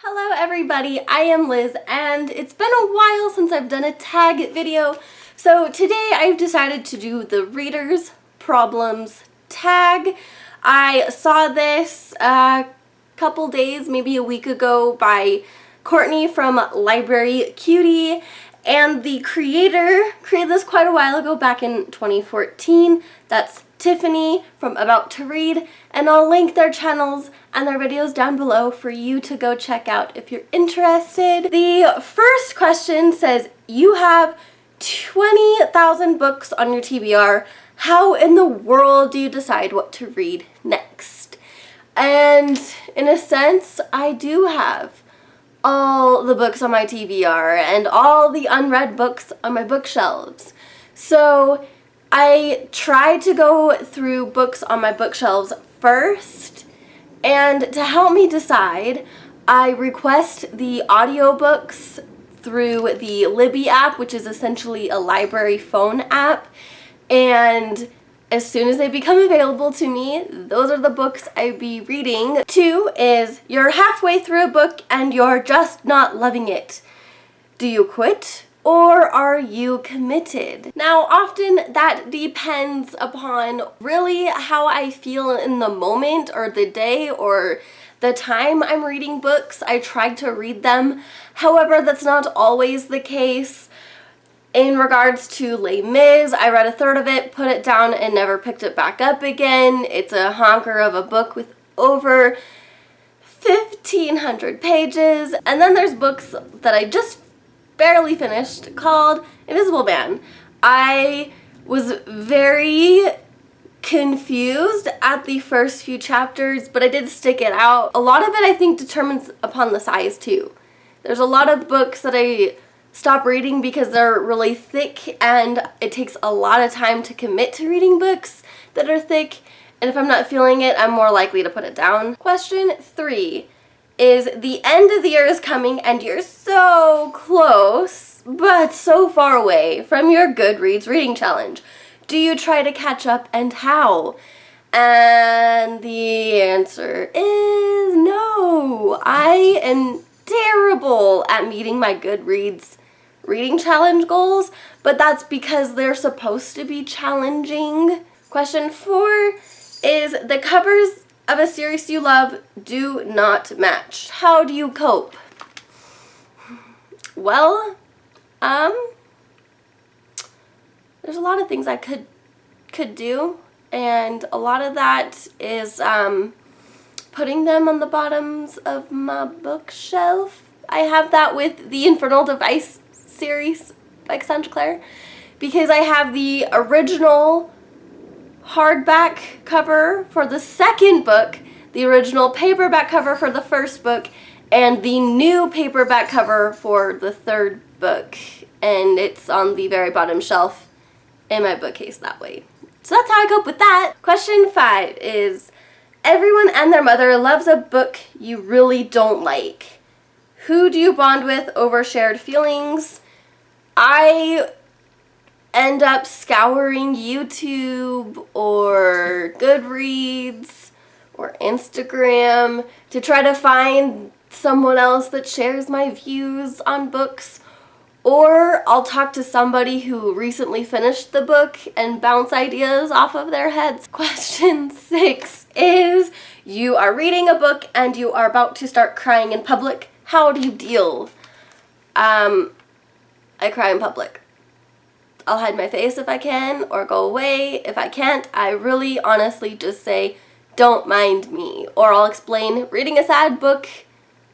Hello everybody, I am Liz and it's been a while since I've done a tag video. So today I've decided to do the Reader's Problems tag. I saw this a couple days, maybe a week ago by Courtney from LibraryCutie, and the creator created this quite a while ago, back in 2014. That's Tiffany from About to Read, and I'll link their channels and their videos down below for you to go check out if you're interested. The first question says, you have 20,000 books on your TBR. How in the world do you decide what to read next? And in a sense, I do have all the books on my TBR and all the unread books on my bookshelves. So I try to go through books on my bookshelves first, and to help me decide, I request the audiobooks through the Libby app, which is essentially a library phone app, and as soon as they become available to me, those are the books I be reading. 2 is, you're halfway through a book and you're just not loving it. Do you quit? Or are you committed? Now, often that depends upon really how I feel in the moment or the day or the time I'm reading books. I try to read them. However, that's not always the case. In regards to Les Mis, I read a third of it, put it down, and never picked it back up again. It's a honker of a book with over 1,500 pages. And then there's books that I just barely finished called Invisible Man. I was very confused at the first few chapters, but I did stick it out. A lot of it I think determines upon the size too. There's a lot of books that I stop reading because they're really thick, and it takes a lot of time to commit to reading books that are thick, and if I'm not feeling it, I'm more likely to put it down. Question 3 is, the end of the year is coming and you're so close, but so far away from your Goodreads reading challenge. Do you try to catch up, and how? And the answer is no. I am terrible at meeting my Goodreads reading challenge goals, but that's because they're supposed to be challenging. Question 4 is, the covers of a series you love do not match. How do you cope? Well, there's a lot of things I could do, and a lot of that is putting them on the bottoms of my bookshelf. I have that with the Infernal Device series by Cassandra Clare, because I have the original hardback cover for the second book, the original paperback cover for the first book, and the new paperback cover for the third book, and it's on the very bottom shelf in my bookcase that way. So that's how I cope with that. Question 5 is, everyone and their mother loves a book you really don't like. Who do you bond with over shared feelings? I end up scouring YouTube or Goodreads or Instagram to try to find someone else that shares my views on books, or I'll talk to somebody who recently finished the book and bounce ideas off of their heads. Question 6 is, you are reading a book and you are about to start crying in public. How do you deal? I cry in public. I'll hide my face if I can, or go away. If I can't, I really honestly just say, don't mind me. Or I'll explain, reading a sad book,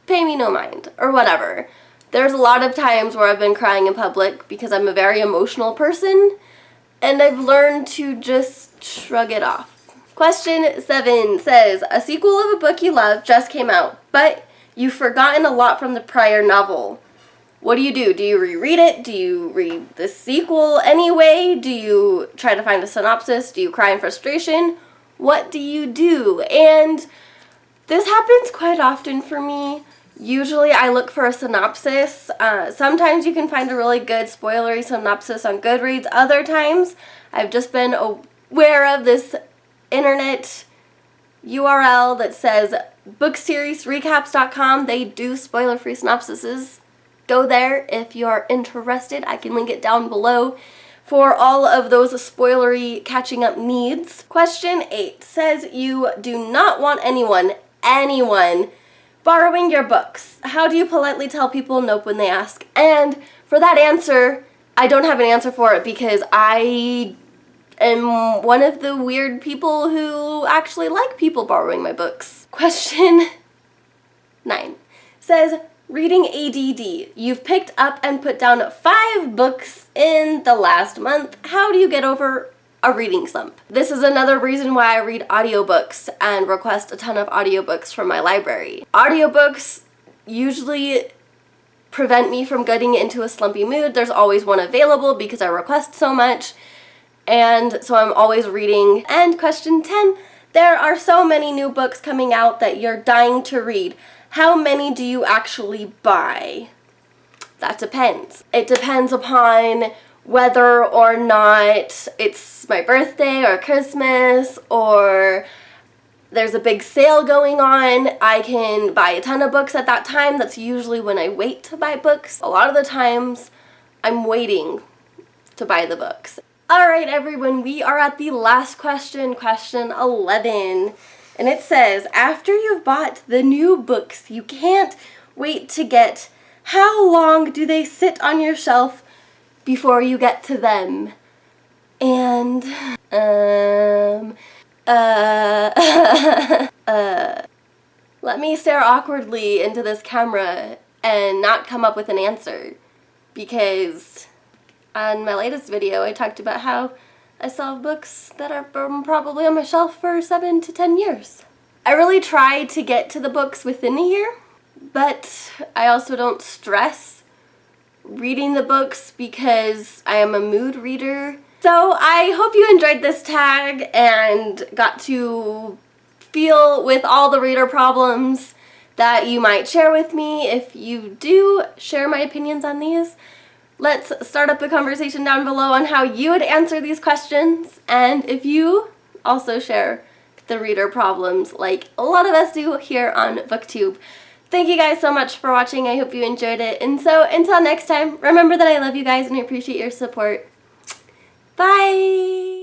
pay me no mind, or whatever. There's a lot of times where I've been crying in public because I'm a very emotional person, and I've learned to just shrug it off. Question 7 says, a sequel of a book you love just came out, but you've forgotten a lot from the prior novel. What do? Do you reread it? Do you read the sequel anyway? Do you try to find a synopsis? Do you cry in frustration? What do you do? And this happens quite often for me. Usually I look for a synopsis. Sometimes you can find a really good spoilery synopsis on Goodreads. Other times I've just been aware of this internet URL that says bookseriesrecaps.com. They do spoiler-free synopsises. Go there if you're interested. I can link it down below for all of those spoilery catching up needs. Question 8 says you do not want anyone borrowing your books. How do you politely tell people nope when they ask? And for that answer, I don't have an answer for it because I am one of the weird people who actually like people borrowing my books. Question 9 says, reading ADD. You've picked up and put down 5 books in the last month. How do you get over a reading slump? This is another reason why I read audiobooks and request a ton of audiobooks from my library. Audiobooks usually prevent me from getting into a slumpy mood. There's always one available because I request so much, and so I'm always reading. And question 10, there are so many new books coming out that you're dying to read. How many do you actually buy? That depends. It depends upon whether or not it's my birthday or Christmas or there's a big sale going on. I can buy a ton of books at that time. That's usually when I wait to buy books. A lot of the times I'm waiting to buy the books. Alright everyone, we are at the last question, question 11. And it says, after you've bought the new books you can't wait to get, how long do they sit on your shelf before you get to them? And, let me stare awkwardly into this camera and not come up with an answer, because on my latest video I talked about how I still have books that are probably on my shelf for 7 to 10 years. I really try to get to the books within a year, but I also don't stress reading the books because I am a mood reader. So I hope you enjoyed this tag and got to feel with all the reader problems that you might share with me. If you do share my opinions on these, let's start up a conversation down below on how you would answer these questions, and if you also share the reader problems like a lot of us do here on BookTube. Thank you guys so much for watching. I hope you enjoyed it, and so until next time, remember that I love you guys and I appreciate your support. Bye!